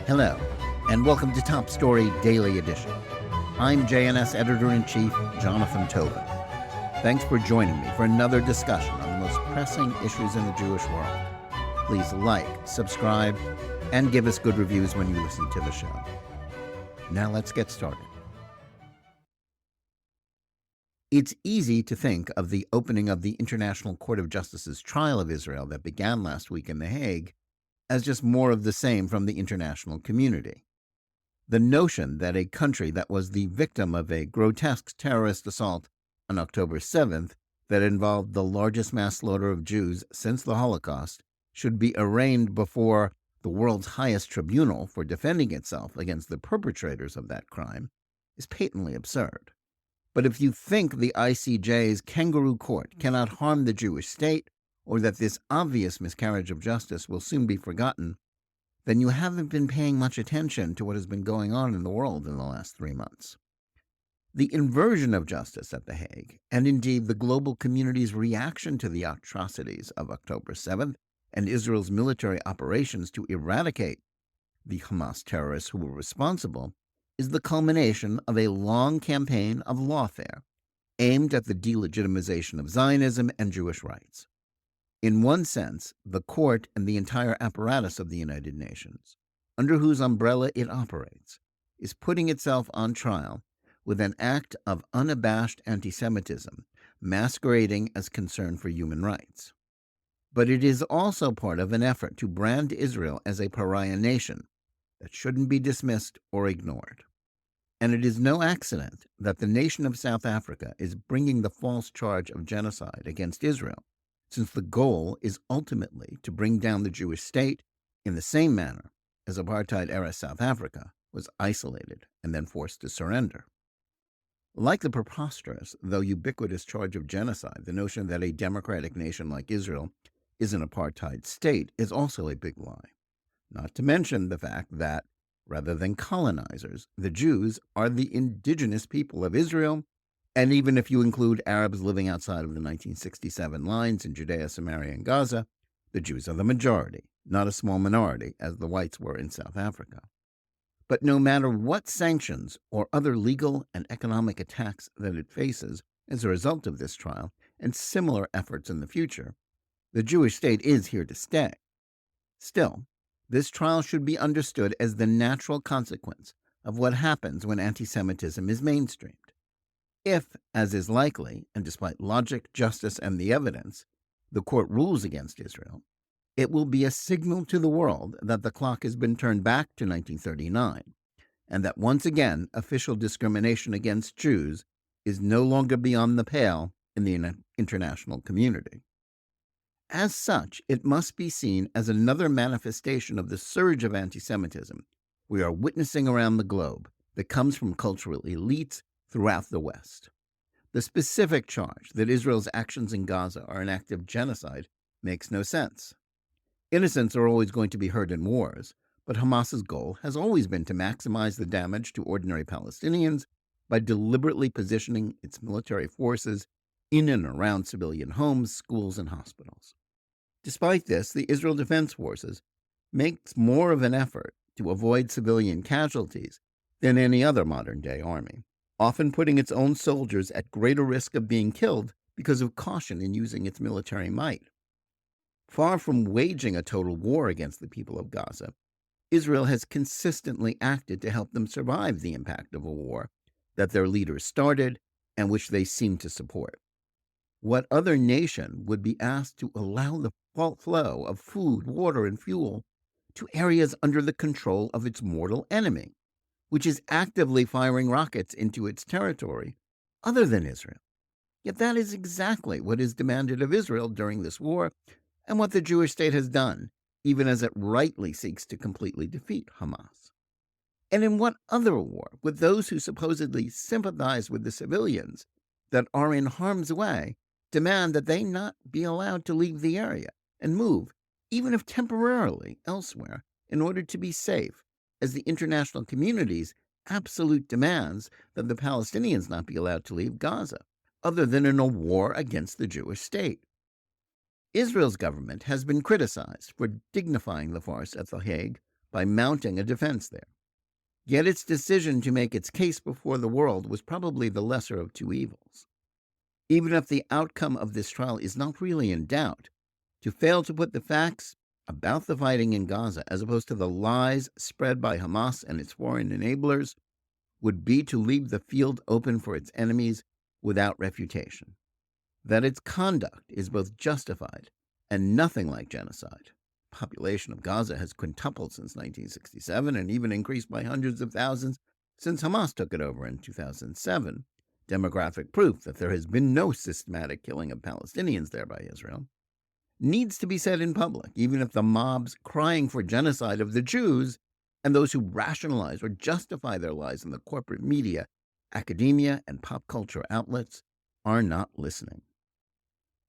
Hello, and welcome to Top Story Daily Edition. I'm JNS Editor-in-Chief Jonathan Tobin. Thanks for joining me for another discussion on the most pressing issues in the Jewish world. Please like, subscribe, and give us good reviews when you listen to the show. Now let's get started. It's easy to think of the opening of the International Court of Justice's trial of Israel that began last week in The Hague as just more of the same from the international community. The notion that a country that was the victim of a grotesque terrorist assault on October 7th that involved the largest mass slaughter of Jews since the Holocaust should be arraigned before the world's highest tribunal for defending itself against the perpetrators of that crime is patently absurd. But if you think the ICJ's kangaroo court cannot harm the Jewish state, or that this obvious miscarriage of justice will soon be forgotten, then you haven't been paying much attention to what has been going on in the world in the last 3 months. The inversion of justice at The Hague, and indeed the global community's reaction to the atrocities of October 7th and Israel's military operations to eradicate the Hamas terrorists who were responsible, is the culmination of a long campaign of lawfare aimed at the delegitimization of Zionism and Jewish rights. In one sense, the court and the entire apparatus of the United Nations, under whose umbrella it operates, is putting itself on trial with an act of unabashed antisemitism masquerading as concern for human rights. But it is also part of an effort to brand Israel as a pariah nation that shouldn't be dismissed or ignored. And it is no accident that the nation of South Africa is bringing the false charge of genocide against Israel, since the goal is ultimately to bring down the Jewish state in the same manner as apartheid-era South Africa was isolated and then forced to surrender. Like the preposterous, though ubiquitous charge of genocide, the notion that a democratic nation like Israel is an apartheid state is also a big lie. Not to mention the fact that, rather than colonizers, the Jews are the indigenous people of Israel, and even if you include Arabs living outside of the 1967 lines in Judea, Samaria, and Gaza, the Jews are the majority, not a small minority, as the whites were in South Africa. But no matter what sanctions or other legal and economic attacks that it faces as a result of this trial and similar efforts in the future, the Jewish state is here to stay. Still, this trial should be understood as the natural consequence of what happens when anti-Semitism is mainstreamed. If, as is likely, and despite logic, justice, and the evidence, the court rules against Israel, it will be a signal to the world that the clock has been turned back to 1939, and that once again official discrimination against Jews is no longer beyond the pale in the international community. As such, it must be seen as another manifestation of the surge of anti-Semitism we are witnessing around the globe that comes from cultural elites throughout the West. The specific charge that Israel's actions in Gaza are an act of genocide makes no sense. Innocents are always going to be hurt in wars, but Hamas's goal has always been to maximize the damage to ordinary Palestinians by deliberately positioning its military forces in and around civilian homes, schools, and hospitals. Despite this, the Israel Defense Forces makes more of an effort to avoid civilian casualties than any other modern-day army, often putting its own soldiers at greater risk of being killed because of caution in using its military might. Far from waging a total war against the people of Gaza, Israel has consistently acted to help them survive the impact of a war that their leaders started and which they seem to support. What other nation would be asked to allow the flow of food, water, and fuel to areas under the control of its mortal enemy, which is actively firing rockets into its territory, other than Israel? Yet that is exactly what is demanded of Israel during this war, and what the Jewish state has done, even as it rightly seeks to completely defeat Hamas. And in what other war would those who supposedly sympathize with the civilians that are in harm's way demand that they not be allowed to leave the area and move, even if temporarily, elsewhere in order to be safe, as the international community's absolute demands that the Palestinians not be allowed to leave Gaza, other than in a war against the Jewish state? Israel's government has been criticized for dignifying the farce at The Hague by mounting a defense there. Yet its decision to make its case before the world was probably the lesser of two evils. Even if the outcome of this trial is not really in doubt, to fail to put the facts about the fighting in Gaza, as opposed to the lies spread by Hamas and its foreign enablers, would be to leave the field open for its enemies without refutation. That its conduct is both justified and nothing like genocide. The population of Gaza has quintupled since 1967 and even increased by hundreds of thousands since Hamas took it over in 2007. Demographic proof that there has been no systematic killing of Palestinians there by Israel needs to be said in public, even if the mobs crying for genocide of the Jews and those who rationalize or justify their lies in the corporate media, academia, and pop culture outlets are not listening.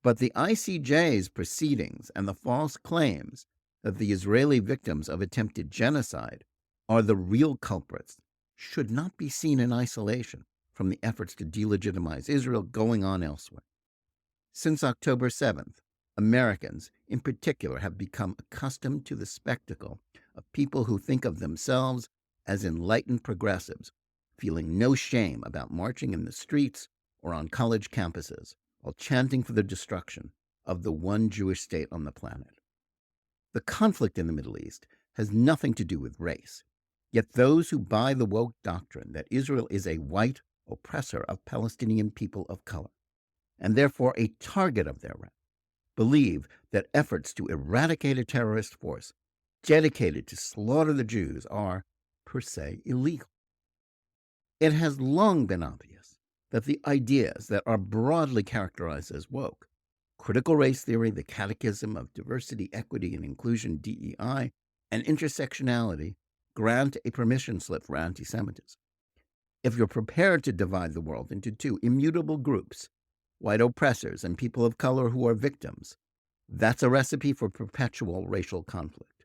But the ICJ's proceedings and the false claims that the Israeli victims of attempted genocide are the real culprits should not be seen in isolation from the efforts to delegitimize Israel going on elsewhere. Since October 7th, Americans, in particular, have become accustomed to the spectacle of people who think of themselves as enlightened progressives, feeling no shame about marching in the streets or on college campuses while chanting for the destruction of the one Jewish state on the planet. The conflict in the Middle East has nothing to do with race, yet those who buy the woke doctrine that Israel is a white oppressor of Palestinian people of color, and therefore a target of their wrath, believe that efforts to eradicate a terrorist force dedicated to slaughter the Jews are, per se, illegal. It has long been obvious that the ideas that are broadly characterized as woke, critical race theory, the Catechism of Diversity, Equity, and Inclusion, DEI, and intersectionality, grant a permission slip for anti-Semitism. If you're prepared to divide the world into two immutable groups, white oppressors and people of color who are victims, that's a recipe for perpetual racial conflict.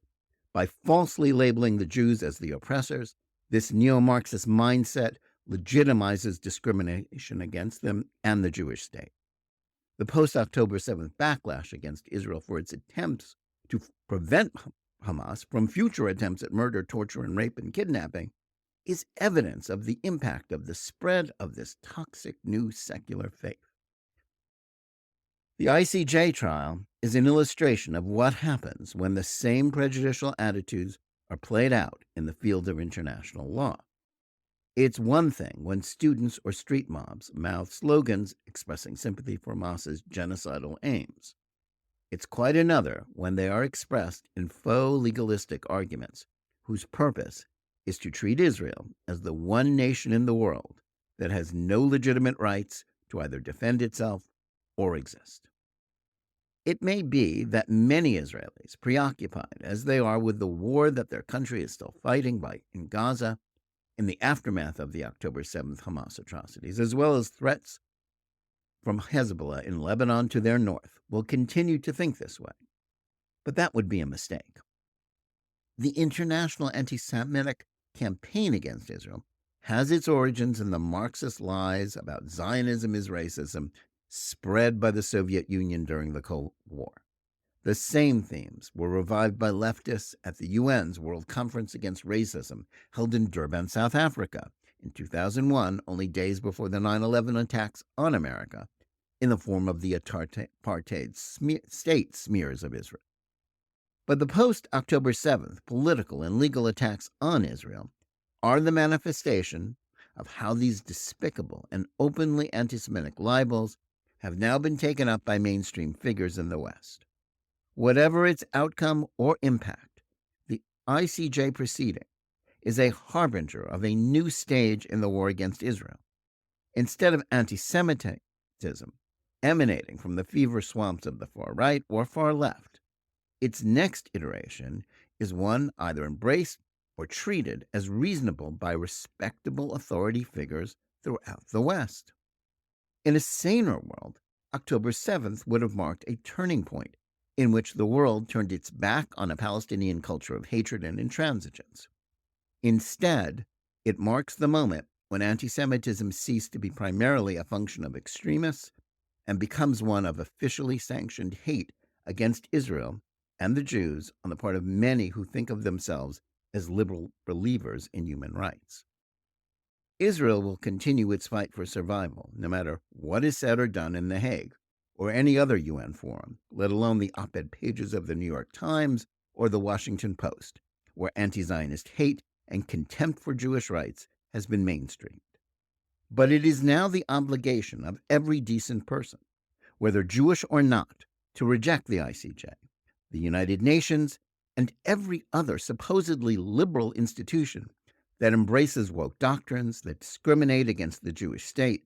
By falsely labeling the Jews as the oppressors, this neo-Marxist mindset legitimizes discrimination against them and the Jewish state. The post-October 7th backlash against Israel for its attempts to prevent Hamas from future attempts at murder, torture, and rape and kidnapping is evidence of the impact of the spread of this toxic new secular faith. The ICJ trial is an illustration of what happens when the same prejudicial attitudes are played out in the field of international law. It's one thing when students or street mobs mouth slogans expressing sympathy for Hamas's genocidal aims. It's quite another when they are expressed in faux legalistic arguments whose purpose is to treat Israel as the one nation in the world that has no legitimate rights to either defend itself or exist. It may be that many Israelis, preoccupied as they are with the war that their country is still fighting in Gaza, in the aftermath of the October 7th Hamas atrocities, as well as threats from Hezbollah in Lebanon to their north, will continue to think this way. But that would be a mistake. The international anti-Semitic campaign against Israel has its origins in the Marxist lies about Zionism is racism spread by the Soviet Union during the Cold War. The same themes were revived by leftists at the UN's World Conference Against Racism held in Durban, South Africa in 2001, only days before the 9/11 attacks on America, in the form of the apartheid state smears of Israel. But the post-October 7th political and legal attacks on Israel are the manifestation of how these despicable and openly anti-Semitic libels have now been taken up by mainstream figures in the West. Whatever its outcome or impact, the ICJ proceeding is a harbinger of a new stage in the war against Israel. Instead of anti-Semitism emanating from the fever swamps of the far right or far left, its next iteration is one either embraced or treated as reasonable by respectable authority figures throughout the West. In a saner world, October 7th would have marked a turning point in which the world turned its back on a Palestinian culture of hatred and intransigence. Instead, it marks the moment when anti-Semitism ceased to be primarily a function of extremists and becomes one of officially sanctioned hate against Israel and the Jews on the part of many who think of themselves as liberal believers in human rights. Israel will continue its fight for survival, no matter what is said or done in The Hague or any other UN forum, let alone the op-ed pages of the New York Times or the Washington Post, where anti-Zionist hate and contempt for Jewish rights has been mainstreamed. But it is now the obligation of every decent person, whether Jewish or not, to reject the ICJ, the United Nations, and every other supposedly liberal institution that embraces woke doctrines that discriminate against the Jewish state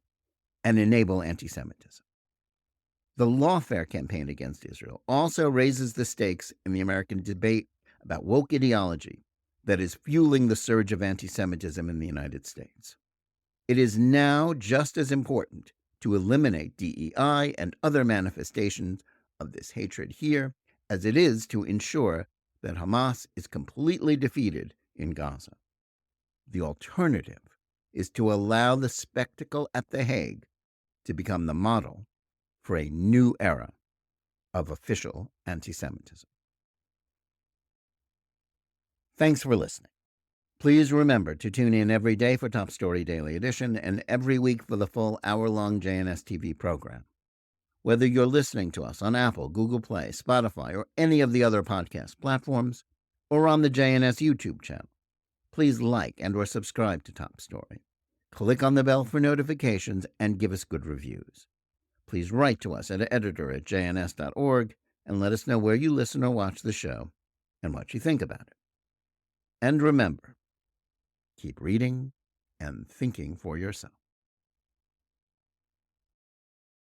and enable anti-Semitism. The lawfare campaign against Israel also raises the stakes in the American debate about woke ideology that is fueling the surge of anti-Semitism in the United States. It is now just as important to eliminate DEI and other manifestations of this hatred here as it is to ensure that Hamas is completely defeated in Gaza. The alternative is to allow the spectacle at The Hague to become the model for a new era of official anti-Semitism. Thanks for listening. Please remember to tune in every day for Top Story Daily Edition and every week for the full hour-long JNS TV program. Whether you're listening to us on Apple, Google Play, Spotify, or any of the other podcast platforms, or on the JNS YouTube channel, please like and or subscribe to Top Story. Click on the bell for notifications and give us good reviews. Please write to us at editor@jns.org and let us know where you listen or watch the show and what you think about it. And remember, keep reading and thinking for yourself.